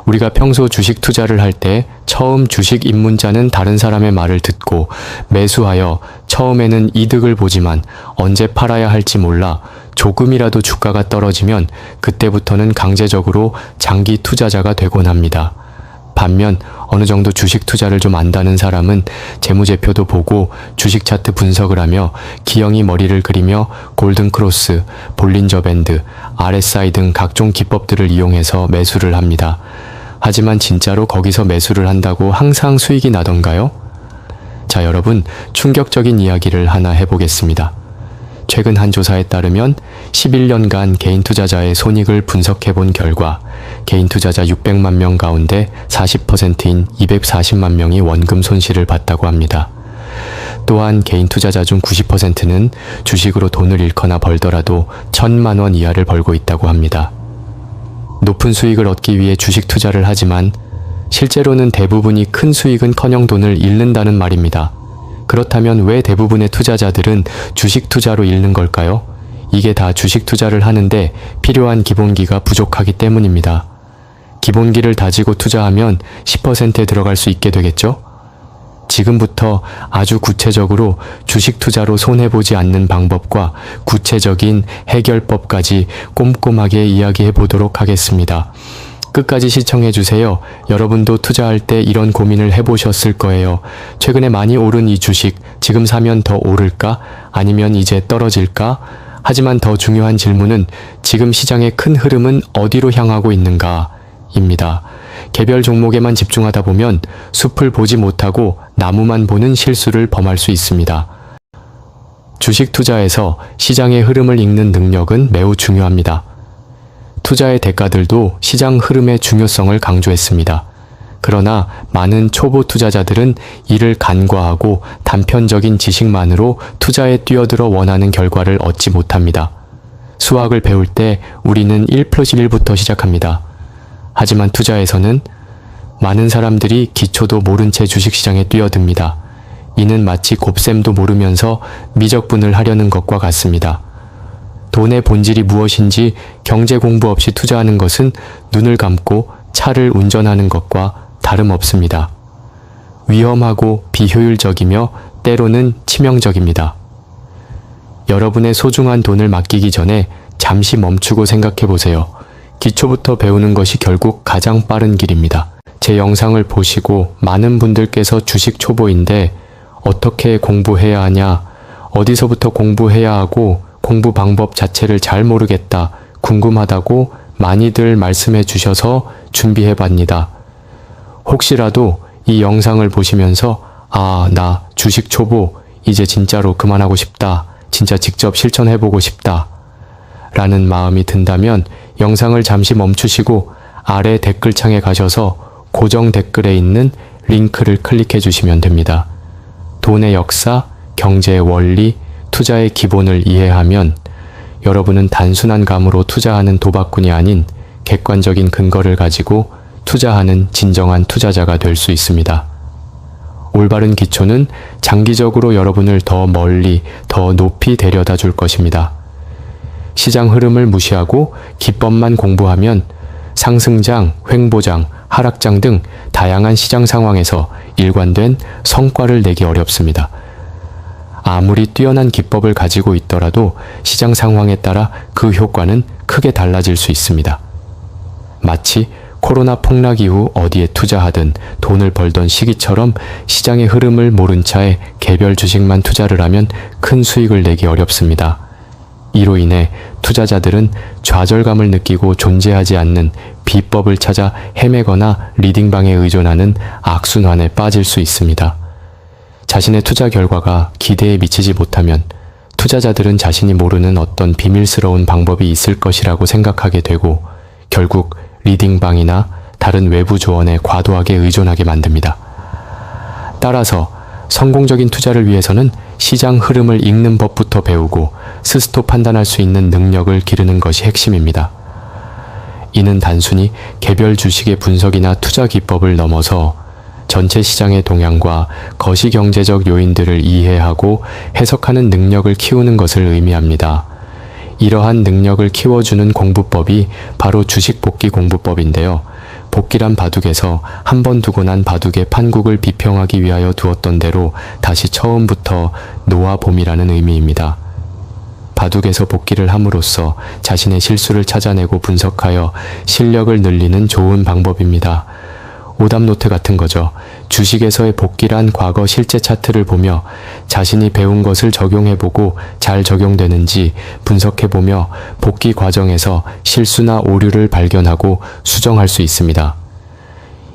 우리가 평소 주식 투자를 할 때 처음 주식 입문자는 다른 사람의 말을 듣고 매수하여 처음에는 이득을 보지만 언제 팔아야 할지 몰라 조금이라도 주가가 떨어지면 그때부터는 강제적으로 장기 투자자가 되곤 합니다. 반면 어느 정도 주식 투자를 좀 안다는 사람은 재무제표도 보고 주식 차트 분석을 하며 기영이 머리를 그리며 골든크로스, 볼린저 밴드, RSI 등 각종 기법들을 이용해서 매수를 합니다. 하지만 진짜로 거기서 매수를 한다고 항상 수익이 나던가요? 자, 여러분, 충격적인 이야기를 하나 해보겠습니다. 최근 한 조사에 따르면 11년간 개인 투자자의 손익을 분석해본 결과 개인 투자자 600만 명 가운데 40%인 240만 명이 원금 손실을 봤다고 합니다. 또한 개인 투자자 중 90%는 주식으로 돈을 잃거나 벌더라도 1,000만 원 이하를 벌고 있다고 합니다. 높은 수익을 얻기 위해 주식 투자를 하지만 실제로는 대부분이 큰 수익은커녕 돈을 잃는다는 말입니다. 그렇다면 왜 대부분의 투자자들은 주식 투자로 잃는 걸까요? 이게 다 주식 투자를 하는데 필요한 기본기가 부족하기 때문입니다. 기본기를 다지고 투자하면 10%에 들어갈 수 있게 되겠죠? 지금부터 아주 구체적으로 주식 투자로 손해보지 않는 방법과 구체적인 해결법까지 꼼꼼하게 이야기해 보도록 하겠습니다. 끝까지 시청해주세요. 여러분도 투자할 때 이런 고민을 해보셨을 거예요. 최근에 많이 오른 이 주식, 지금 사면 더 오를까? 아니면 이제 떨어질까? 하지만 더 중요한 질문은 지금 시장의 큰 흐름은 어디로 향하고 있는가? 입니다. 개별 종목에만 집중하다 보면 숲을 보지 못하고 나무만 보는 실수를 범할 수 있습니다. 주식 투자에서 시장의 흐름을 읽는 능력은 매우 중요합니다. 투자의 대가들도 시장 흐름의 중요성을 강조했습니다. 그러나 많은 초보 투자자들은 이를 간과하고 단편적인 지식만으로 투자에 뛰어들어 원하는 결과를 얻지 못합니다. 수학을 배울 때 우리는 1+1부터 시작합니다. 하지만 투자에서는 많은 사람들이 기초도 모른 채 주식시장에 뛰어듭니다. 이는 마치 곱셈도 모르면서 미적분을 하려는 것과 같습니다. 돈의 본질이 무엇인지 경제 공부 없이 투자하는 것은 눈을 감고 차를 운전하는 것과 다름없습니다. 위험하고 비효율적이며 때로는 치명적입니다. 여러분의 소중한 돈을 맡기기 전에 잠시 멈추고 생각해 보세요. 기초부터 배우는 것이 결국 가장 빠른 길입니다. 제 영상을 보시고 많은 분들께서 주식 초보인데 어떻게 공부해야 하냐, 어디서부터 공부해야 하고 공부 방법 자체를 잘 모르겠다, 궁금하다고 많이들 말씀해 주셔서 준비해 봤습니다. 혹시라도 이 영상을 보시면서 나 주식 초보, 이제 진짜로 그만하고 싶다, 진짜 직접 실천해 보고 싶다 라는 마음이 든다면 영상을 잠시 멈추시고 아래 댓글창에 가셔서 고정 댓글에 있는 링크를 클릭해 주시면 됩니다. 돈의 역사, 경제의 원리, 투자의 기본을 이해하면 여러분은 단순한 감으로 투자하는 도박꾼이 아닌 객관적인 근거를 가지고 투자하는 진정한 투자자가 될 수 있습니다. 올바른 기초는 장기적으로 여러분을 더 멀리, 더 높이 데려다 줄 것입니다. 시장 흐름을 무시하고 기법만 공부하면 상승장, 횡보장, 하락장 등 다양한 시장 상황에서 일관된 성과를 내기 어렵습니다. 아무리 뛰어난 기법을 가지고 있더라도 시장 상황에 따라 그 효과는 크게 달라질 수 있습니다. 마치 코로나 폭락 이후 어디에 투자하든 돈을 벌던 시기처럼 시장의 흐름을 모른 차에 개별 주식만 투자를 하면 큰 수익을 내기 어렵습니다. 이로 인해 투자자들은 좌절감을 느끼고 존재하지 않는 비법을 찾아 헤매거나 리딩방에 의존하는 악순환에 빠질 수 있습니다. 자신의 투자 결과가 기대에 미치지 못하면 투자자들은 자신이 모르는 어떤 비밀스러운 방법이 있을 것이라고 생각하게 되고 결국 리딩방이나 다른 외부 조언에 과도하게 의존하게 만듭니다. 따라서 성공적인 투자를 위해서는 시장 흐름을 읽는 법부터 배우고 스스로 판단할 수 있는 능력을 기르는 것이 핵심입니다. 이는 단순히 개별 주식의 분석이나 투자 기법을 넘어서 전체 시장의 동향과 거시경제적 요인들을 이해하고 해석하는 능력을 키우는 것을 의미합니다. 이러한 능력을 키워주는 공부법이 바로 주식 복귀 공부법인데요. 복기란 바둑에서 한 번 두고 난 바둑의 판국을 비평하기 위하여 두었던 대로 다시 처음부터 놓아봄이라는 의미입니다. 바둑에서 복기를 함으로써 자신의 실수를 찾아내고 분석하여 실력을 늘리는 좋은 방법입니다. 오답노트 같은 거죠. 주식에서의 복기란 과거 실제 차트를 보며 자신이 배운 것을 적용해보고 잘 적용되는지 분석해보며 복기 과정에서 실수나 오류를 발견하고 수정할 수 있습니다.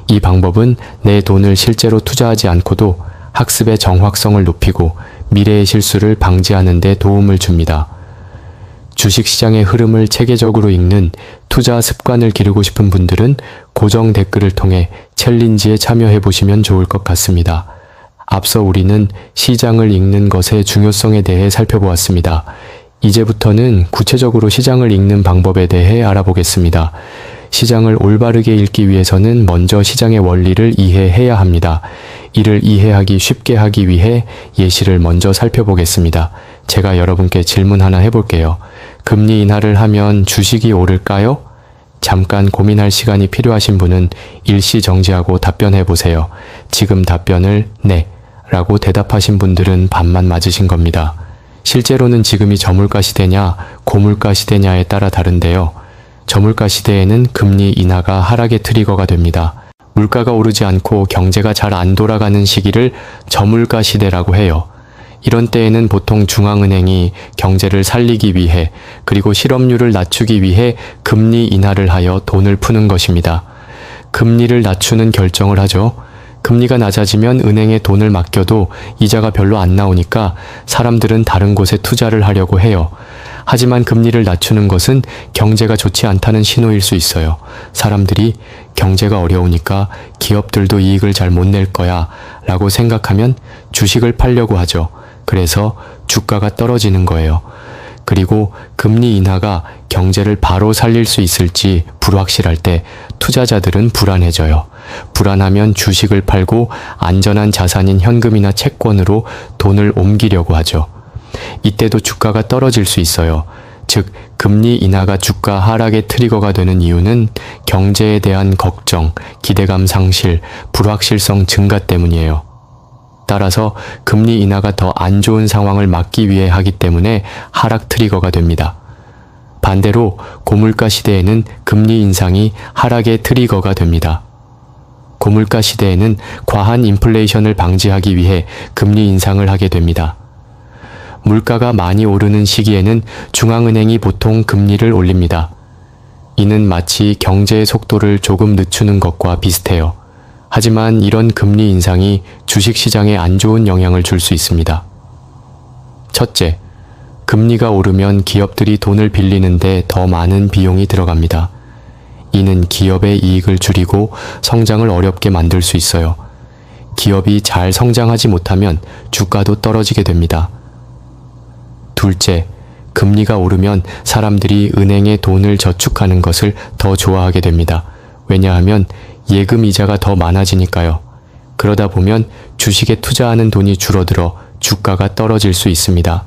이 방법은 내 돈을 실제로 투자하지 않고도 학습의 정확성을 높이고 미래의 실수를 방지하는 데 도움을 줍니다. 주식시장의 흐름을 체계적으로 읽는 투자 습관을 기르고 싶은 분들은 고정 댓글을 통해 챌린지에 참여해 보시면 좋을 것 같습니다. 앞서 우리는 시장을 읽는 것의 중요성에 대해 살펴보았습니다. 이제부터는 구체적으로 시장을 읽는 방법에 대해 알아보겠습니다. 시장을 올바르게 읽기 위해서는 먼저 시장의 원리를 이해해야 합니다. 이를 이해하기 쉽게 하기 위해 예시를 먼저 살펴보겠습니다. 제가 여러분께 질문 하나 해볼게요. 금리 인하를 하면 주식이 오를까요? 잠깐 고민할 시간이 필요하신 분은 일시 정지하고 답변해 보세요. 지금 답변을 네 라고 대답하신 분들은 반만 맞으신 겁니다. 실제로는 지금이 저물가 시대냐 고물가 시대냐에 따라 다른데요. 저물가 시대에는 금리 인하가 하락의 트리거가 됩니다. 물가가 오르지 않고 경제가 잘 안 돌아가는 시기를 저물가 시대라고 해요. 이런 때에는 보통 중앙은행이 경제를 살리기 위해 그리고 실업률을 낮추기 위해 금리 인하를 하여 돈을 푸는 것입니다. 금리를 낮추는 결정을 하죠. 금리가 낮아지면 은행에 돈을 맡겨도 이자가 별로 안 나오니까 사람들은 다른 곳에 투자를 하려고 해요. 하지만 금리를 낮추는 것은 경제가 좋지 않다는 신호일 수 있어요. 사람들이 경제가 어려우니까 기업들도 이익을 잘 못 낼 거야 라고 생각하면 주식을 팔려고 하죠. 그래서 주가가 떨어지는 거예요. 그리고 금리 인하가 경제를 바로 살릴 수 있을지 불확실할 때 투자자들은 불안해져요. 불안하면 주식을 팔고 안전한 자산인 현금이나 채권으로 돈을 옮기려고 하죠. 이때도 주가가 떨어질 수 있어요. 즉, 금리 인하가 주가 하락의 트리거가 되는 이유는 경제에 대한 걱정, 기대감 상실, 불확실성 증가 때문이에요. 따라서 금리 인하가 더 안 좋은 상황을 막기 위해 하기 때문에 하락 트리거가 됩니다. 반대로 고물가 시대에는 금리 인상이 하락의 트리거가 됩니다. 고물가 시대에는 과한 인플레이션을 방지하기 위해 금리 인상을 하게 됩니다. 물가가 많이 오르는 시기에는 중앙은행이 보통 금리를 올립니다. 이는 마치 경제의 속도를 조금 늦추는 것과 비슷해요. 하지만 이런 금리 인상이 주식시장에 안 좋은 영향을 줄 수 있습니다. 첫째, 금리가 오르면 기업들이 돈을 빌리는데 더 많은 비용이 들어갑니다. 이는 기업의 이익을 줄이고 성장을 어렵게 만들 수 있어요. 기업이 잘 성장하지 못하면 주가도 떨어지게 됩니다. 둘째, 금리가 오르면 사람들이 은행에 돈을 저축하는 것을 더 좋아하게 됩니다. 왜냐하면 예금 이자가 더 많아지니까요. 그러다 보면 주식에 투자하는 돈이 줄어들어 주가가 떨어질 수 있습니다.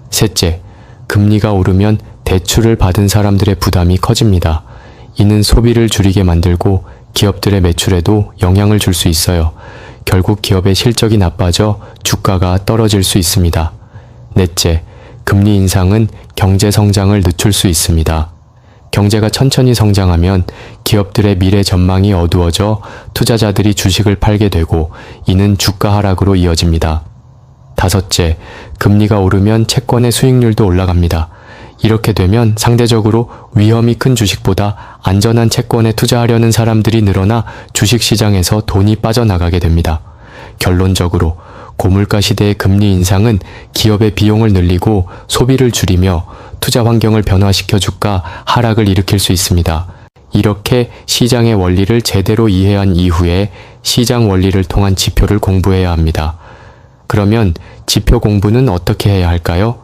셋째, 금리가 오르면 대출을 받은 사람들의 부담이 커집니다. 이는 소비를 줄이게 만들고 기업들의 매출에도 영향을 줄 수 있어요. 결국 기업의 실적이 나빠져 주가가 떨어질 수 있습니다. 넷째, 금리 인상은 경제 성장을 늦출 수 있습니다. 경제가 천천히 성장하면 기업들의 미래 전망이 어두워져 투자자들이 주식을 팔게 되고 이는 주가 하락으로 이어집니다. 다섯째, 금리가 오르면 채권의 수익률도 올라갑니다. 이렇게 되면 상대적으로 위험이 큰 주식보다 안전한 채권에 투자하려는 사람들이 늘어나 주식시장에서 돈이 빠져나가게 됩니다. 결론적으로 고물가 시대의 금리 인상은 기업의 비용을 늘리고 소비를 줄이며 투자 환경을 변화시켜 주가 하락을 일으킬 수 있습니다. 이렇게 시장의 원리를 제대로 이해한 이후에 시장 원리를 통한 지표를 공부해야 합니다. 그러면 지표 공부는 어떻게 해야 할까요?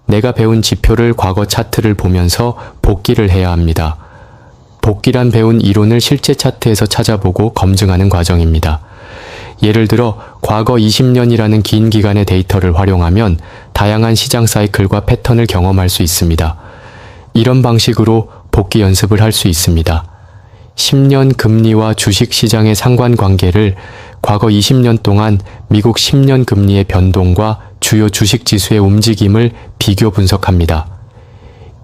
내가 배운 지표를 과거 차트를 보면서 복기를 해야 합니다. 복기란 배운 이론을 실제 차트에서 찾아보고 검증하는 과정입니다. 예를 들어 과거 20년이라는 긴 기간의 데이터를 활용하면 다양한 시장 사이클과 패턴을 경험할 수 있습니다. 이런 방식으로 복기 연습을 할 수 있습니다. 10년 금리와 주식 시장의 상관관계를 과거 20년 동안 미국 10년 금리의 변동과 주요 주식 지수의 움직임을 비교 분석합니다.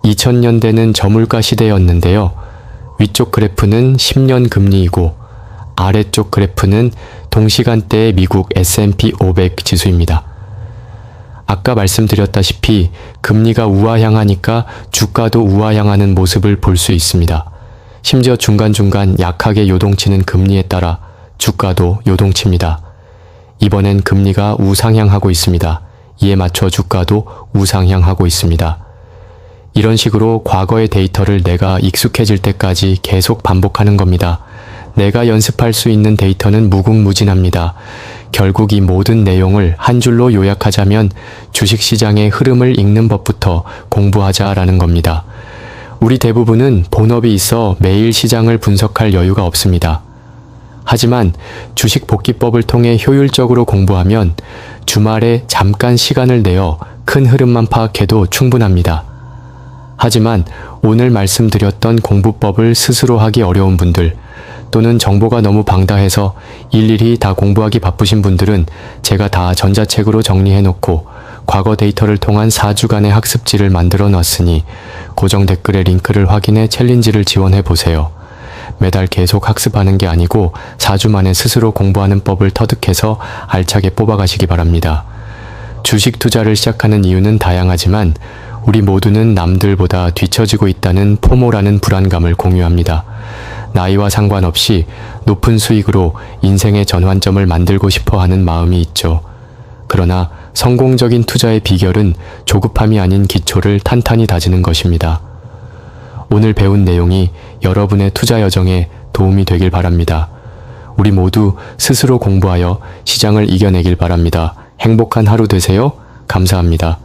2000년대는 저물가 시대였는데요. 위쪽 그래프는 10년 금리이고 아래쪽 그래프는 동시간대의 미국 S&P 500 지수입니다. 아까 말씀드렸다시피 금리가 우하향하니까 주가도 우하향하는 모습을 볼 수 있습니다. 심지어 중간중간 약하게 요동치는 금리에 따라 주가도 요동칩니다. 이번엔 금리가 우상향하고 있습니다. 이에 맞춰 주가도 우상향하고 있습니다. 이런 식으로 과거의 데이터를 내가 익숙해질 때까지 계속 반복하는 겁니다. 내가 연습할 수 있는 데이터는 무궁무진합니다. 결국 이 모든 내용을 한 줄로 요약하자면 주식시장의 흐름을 읽는 법부터 공부하자라는 겁니다. 우리 대부분은 본업이 있어 매일 시장을 분석할 여유가 없습니다. 하지만 주식 복기법을 통해 효율적으로 공부하면 주말에 잠깐 시간을 내어 큰 흐름만 파악해도 충분합니다. 하지만 오늘 말씀드렸던 공부법을 스스로 하기 어려운 분들, 또는 정보가 너무 방다해서 일일이 다 공부하기 바쁘신 분들은 제가 다 전자책으로 정리해놓고 과거 데이터를 통한 4주간의 학습지를 만들어 놨으니 고정 댓글에 링크를 확인해 챌린지를 지원해보세요. 매달 계속 학습하는 게 아니고 4주 만에 스스로 공부하는 법을 터득해서 알차게 뽑아가시기 바랍니다. 주식 투자를 시작하는 이유는 다양하지만 우리 모두는 남들보다 뒤처지고 있다는 포모라는 불안감을 공유합니다. 나이와 상관없이 높은 수익으로 인생의 전환점을 만들고 싶어 하는 마음이 있죠. 그러나 성공적인 투자의 비결은 조급함이 아닌 기초를 탄탄히 다지는 것입니다. 오늘 배운 내용이 여러분의 투자 여정에 도움이 되길 바랍니다. 우리 모두 스스로 공부하여 시장을 이겨내길 바랍니다. 행복한 하루 되세요. 감사합니다.